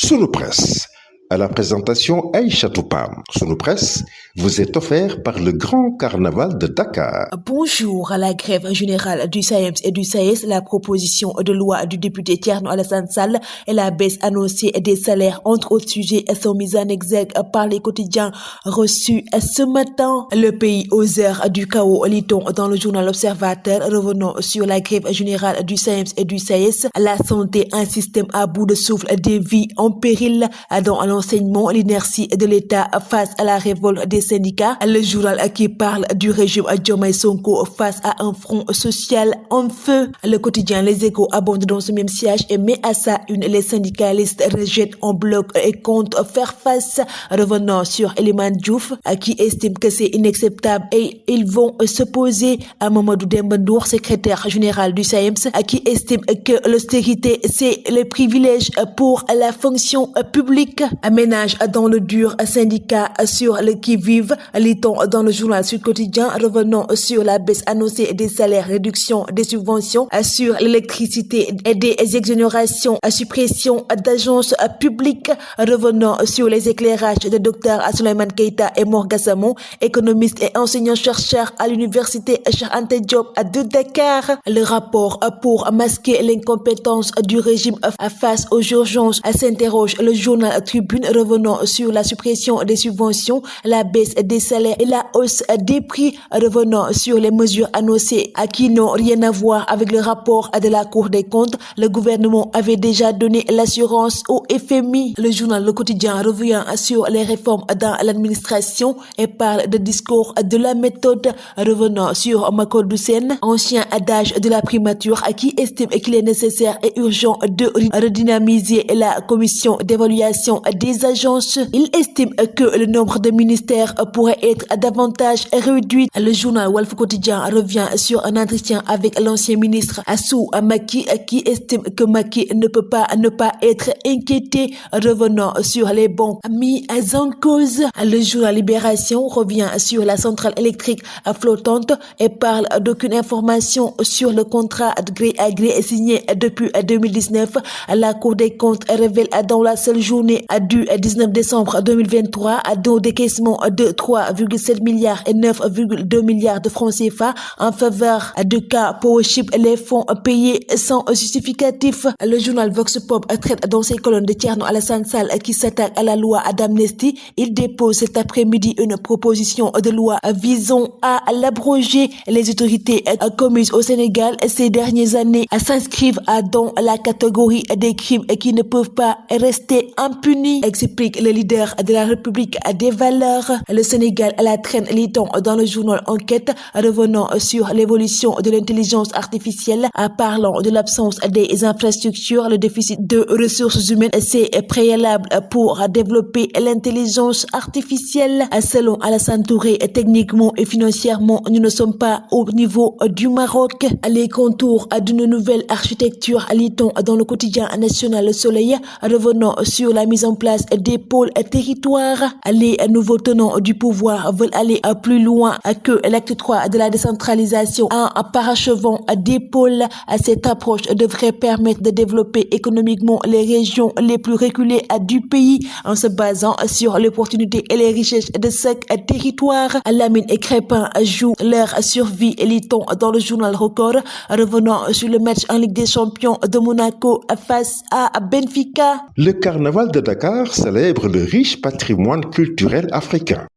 Sunu Presse, à la présentation Aïcha Toupam. Sunu Presse vous est offert par le Grand Carnaval de Dakar. Bonjour. À la grève générale du SAEMS et du SAES, la proposition de loi du député Thierno Alassane Sall et la baisse annoncée des salaires, entre autres sujets, sont mises en exergue par les quotidiens reçus ce matin. Le pays aux heures du chaos, lit-on dans le journal L'Observateur. Revenons sur la grève générale du SAEMS et du SAES. La santé, un système à bout de souffle, des vies en péril dans l'enseignement, l'inertie de l'État face à la révolte des syndicats. Le journal qui parle du régime Diomaye Sonko face à un front social en feu. Le quotidien Les Échos abonde dans ce même siège et met à sa une: les syndicalistes rejettent en bloc et comptent faire face. Revenant sur Eliman Diouf qui estime que c'est inacceptable et ils vont s'opposer à Mamadou Demba Ndour, secrétaire général du SAEMS, qui estime que l'austérité c'est le privilège pour la fonction publique. Ménage dans le dur, syndicat sur le qui-vive, lit-on dans le journal Sud Quotidien. Revenons sur la baisse annoncée des salaires, réduction des subventions sur l'électricité et des exonérations, suppression d'agences publiques. Revenons sur les éclairages de Dr Souleymane Keita et Mor Gassamon, économistes et enseignants-chercheurs à l'université Cheikh Anta Diop de Dakar. Le rapport pour masquer l'incompétence du régime face aux urgences s'interroge le journal Tribune. Revenons sur la suppression des subventions, la baisse des salaires et la hausse des prix. Revenons sur les mesures annoncées qui n'ont rien à voir avec le rapport de la Cour des comptes. Le gouvernement avait déjà donné l'assurance au FMI. Le journal Le Quotidien revient sur les réformes dans l'administration et parle de discours de la méthode. Revenons sur Makodou Sène, ancien adage de la primature, qui estime qu'il est nécessaire et urgent de redynamiser la commission d'évaluation des agences. Il estime que le nombre de ministères pourrait être davantage réduit. Le journal Walf Quotidien revient sur un entretien avec l'ancien ministre Assou Maki qui estime que Maki ne peut pas ne pas être inquiété. Revenons sur les bons mis en cause. Le journal Libération revient sur la centrale électrique flottante et parle d'aucune information sur le contrat de gré à gré signé depuis 2019. La Cour des comptes révèle dans la seule journée du 19 décembre 2023 d'un décaissement de 3,7 milliards et 9,2 milliards de francs CFA en faveur de cas Powership, les fonds payés sans justificatif. Le journal Vox Pop traite dans ses colonnes de Thierno Alassane Sall qui s'attaque à la loi d'amnistie. Il dépose cet après-midi une proposition de loi visant à l'abroger. Les autorités commises au Sénégal ces dernières années s'inscrivent dans la catégorie des crimes qui ne peuvent pas rester impunis, explique le leader de la République des valeurs. Le Sénégal à la traîne, lit-on dans le journal Enquête. Revenant sur l'évolution de l'intelligence artificielle, parlant de l'absence des infrastructures, le déficit de ressources humaines, c'est préalable pour développer l'intelligence artificielle. Selon Alassane Touré, techniquement et financièrement, nous ne sommes pas au niveau du Maroc. Les contours d'une nouvelle architecture, lit-on dans le quotidien national Le Soleil. Revenons sur la mise en place des pôles territoires. Les nouveaux tenants du pouvoir veulent aller plus loin que l'acte 3 de la décentralisation en parachevant des pôles. Cette approche devrait permettre de développer économiquement les régions les plus reculées du pays en se basant sur l'opportunité et les richesses de chaque territoire. Lamine et Crépin jouent leur survie, lit-on dans le journal Record. Revenons sur le match en Ligue des Champions de Monaco face à Benfica. Le Carnaval de Dakar célèbre le riche patrimoine culturel africain.